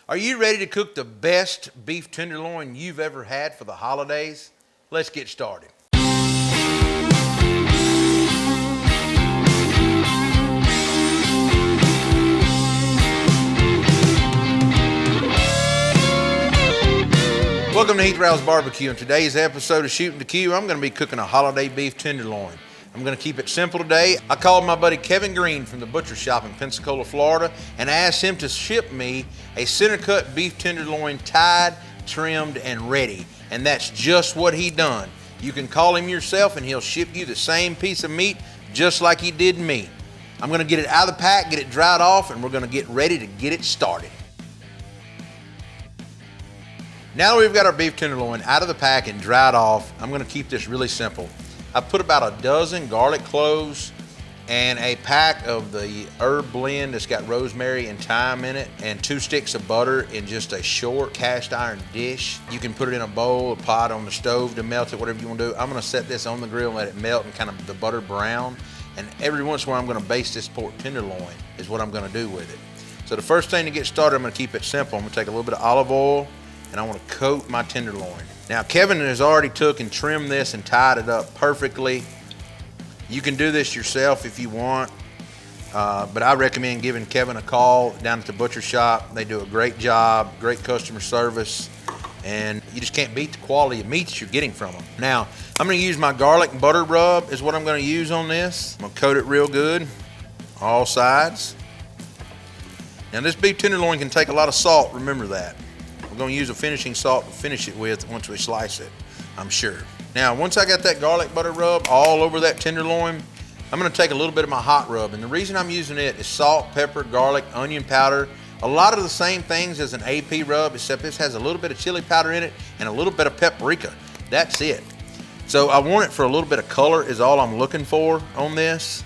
Are you ready to cook the best beef tenderloin you've ever had for the holidays? Let's get started. Welcome to Heath Riles Barbecue. In today's episode of Shooting the Q, I'm going to be cooking a holiday beef tenderloin. I'm going to keep it simple today. I called my buddy Kevin Green from the Butcher Shoppe in Pensacola, Florida, and asked him to ship me a center cut beef tenderloin tied, trimmed, and ready. And that's just what he done. You can call him yourself and he'll ship you the same piece of meat just like he did me. I'm going to get it out of the pack, get it dried off, and we're going to get ready to get it started. Now that we've got our beef tenderloin out of the pack and dried off, I'm going to keep this really simple. I put about a dozen garlic cloves and a pack of the herb blend that's got rosemary and thyme in it, and 2 sticks of butter in just a short cast iron dish. You can put it in a bowl, a pot on the stove to melt it, whatever you want to do. I'm going to set this on the grill and let it melt and kind of the butter brown. And every once in a while I'm going to baste this pork tenderloin is what I'm going to do with it. So the first thing to get started, I'm going to keep it simple. I'm going to take a little bit of olive oil and I want to coat my tenderloin. Now Kevin has already took and trimmed this and tied it up perfectly. You can do this yourself if you want, but I recommend giving Kevin a call down at the Butcher Shoppe. They do a great job, great customer service, and you just can't beat the quality of meat that you're getting from them. Now, I'm gonna use my garlic and butter rub is what I'm gonna use on this. I'm gonna coat it real good, all sides. Now this beef tenderloin can take a lot of salt, remember that. We're gonna use a finishing salt to finish it with once we slice it, I'm sure. Now, once I got that garlic butter rub all over that tenderloin, I'm gonna take a little bit of my hot rub. And the reason I'm using it is salt, pepper, garlic, onion powder, a lot of the same things as an AP rub, except this has a little bit of chili powder in it and a little bit of paprika. That's it. So I want it for a little bit of color is all I'm looking for on this.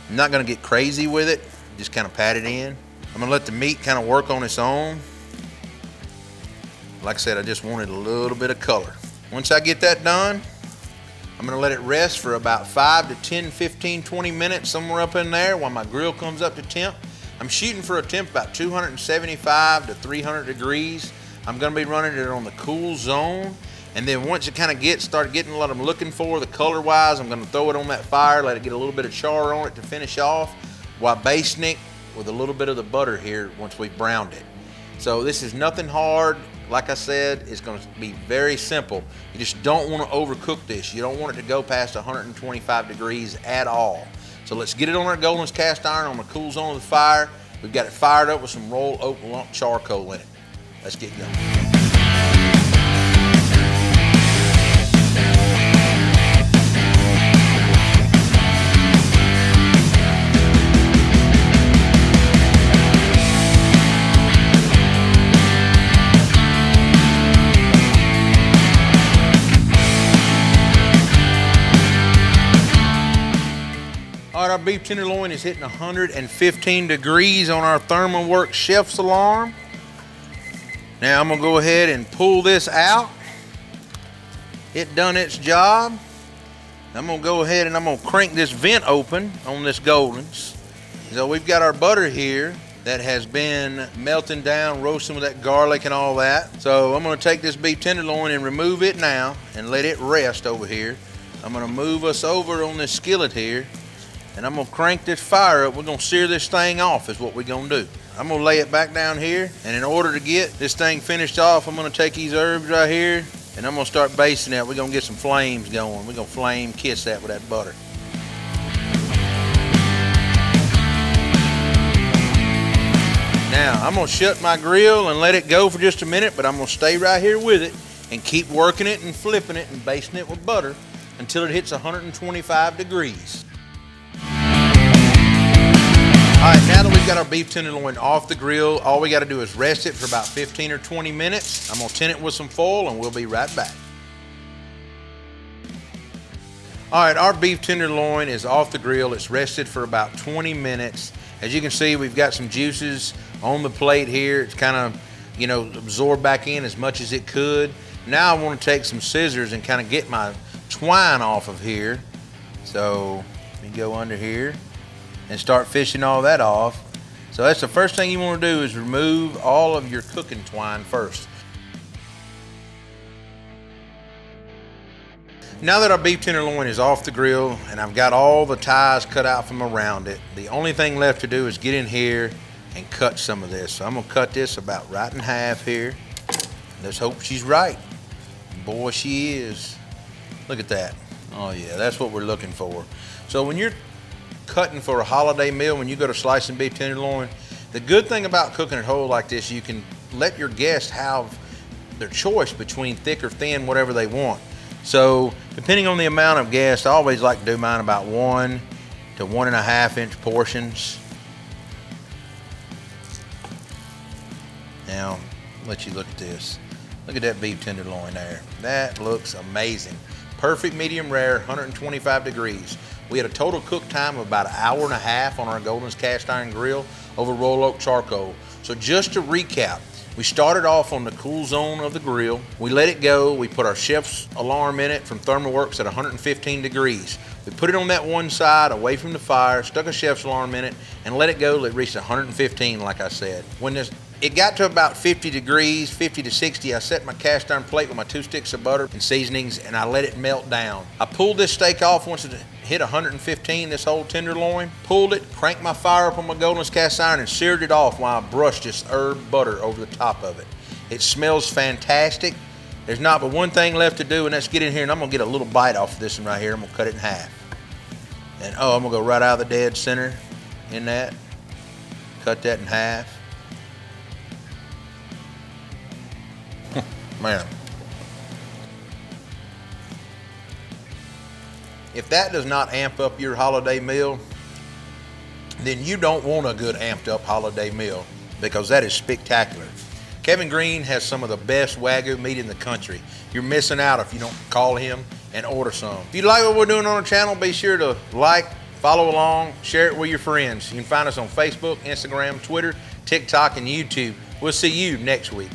I'm not gonna get crazy with it, just kind of pat it in. I'm gonna let the meat kind of work on its own. Like I said, I just wanted a little bit of color. Once I get that done, I'm gonna let it rest for about 5 to 10, 15, 20 minutes, somewhere up in there while my grill comes up to temp. I'm shooting for a temp about 275 to 300 degrees. I'm gonna be running it on the cool zone. And then once it kind of start getting what I'm looking for, the color wise, I'm gonna throw it on that fire, let it get a little bit of char on it to finish off while basting it with a little bit of the butter here once we've browned it. So this is nothing hard. Like I said, it's going to be very simple. You just don't want to overcook this. You don't want it to go past 125 degrees at all. So let's get it on our Golden's cast iron on the cool zone of the fire. We've got it fired up with some rolled oak lump charcoal in it. Let's get going. All right, our beef tenderloin is hitting 115 degrees on our ThermoWorks chef's alarm. Now I'm gonna go ahead and pull this out. It done its job. I'm gonna go ahead and I'm gonna crank this vent open on this Golden's. So we've got our butter here that has been melting down, roasting with that garlic and all that. So I'm gonna take this beef tenderloin and remove it now and let it rest over here. I'm gonna move us over on this skillet here. And I'm gonna crank this fire up. We're gonna sear this thing off is what we're gonna do. I'm gonna lay it back down here, and in order to get this thing finished off, I'm gonna take these herbs right here, and I'm gonna start basting that. We're gonna get some flames going. We're gonna flame kiss that with that butter. Now, I'm gonna shut my grill and let it go for just a minute, but I'm gonna stay right here with it and keep working it and flipping it and basting it with butter until it hits 125 degrees. All right, now that we've got our beef tenderloin off the grill, all we got to do is rest it for about 15 or 20 minutes. I'm going to tin it with some foil and we'll be right back. All right, our beef tenderloin is off the grill. It's rested for about 20 minutes. As you can see, we've got some juices on the plate here. It's kind of, absorbed back in as much as it could. Now I want to take some scissors and kind of get my twine off of here. So let me go under here and start fishing all that off. So that's the first thing you want to do, is remove all of your cooking twine first. Now that our beef tenderloin is off the grill and I've got all the ties cut out from around it, the only thing left to do is get in here and cut some of this. So I'm gonna cut this about right in half here. Let's hope she's right. Boy, she is. Look at that. Oh yeah, that's what we're looking for. So when you're cutting for a holiday meal, when you go to slicing beef tenderloin, the good thing about cooking it whole like this, you can let your guests have their choice between thick or thin, whatever they want. So depending on the amount of guests, I always like to do mine about 1 to 1.5 inch portions. Now, let you look at this. Look at that beef tenderloin there. That looks amazing. Perfect medium rare, 125 degrees. We had a total cook time of about 1.5 hours on our Golden's cast iron grill over roll oak charcoal. So just to recap, we started off on the cool zone of the grill. We let it go. We put our chef's alarm in it from ThermalWorks at 115 degrees. We put it on that one side away from the fire, stuck a chef's alarm in it, and let it go till it reached 115, like I said. When it got to about 50 degrees, 50 to 60, I set my cast iron plate with my 2 sticks of butter and seasonings, and I let it melt down. I pulled this steak off once it hit 115, this whole tenderloin, pulled it, cranked my fire up on my Golden's cast iron, and seared it off while I brushed this herb butter over the top of it. It smells fantastic. There's not but one thing left to do, and that's get in here, and I'm gonna get a little bite off of this one right here. I'm gonna cut it in half. And oh, I'm gonna go right out of the dead center in that. Cut that in half. Man, if that does not amp up your holiday meal, then you don't want a good amped up holiday meal, because that is spectacular. Kevin Green has some of the best Wagyu meat in the country. You're missing out if you don't call him and order some. If you like what we're doing on our channel, be sure to like, follow along, share it with your friends. You can find us on Facebook, Instagram, Twitter, TikTok, and YouTube. We'll see you next week.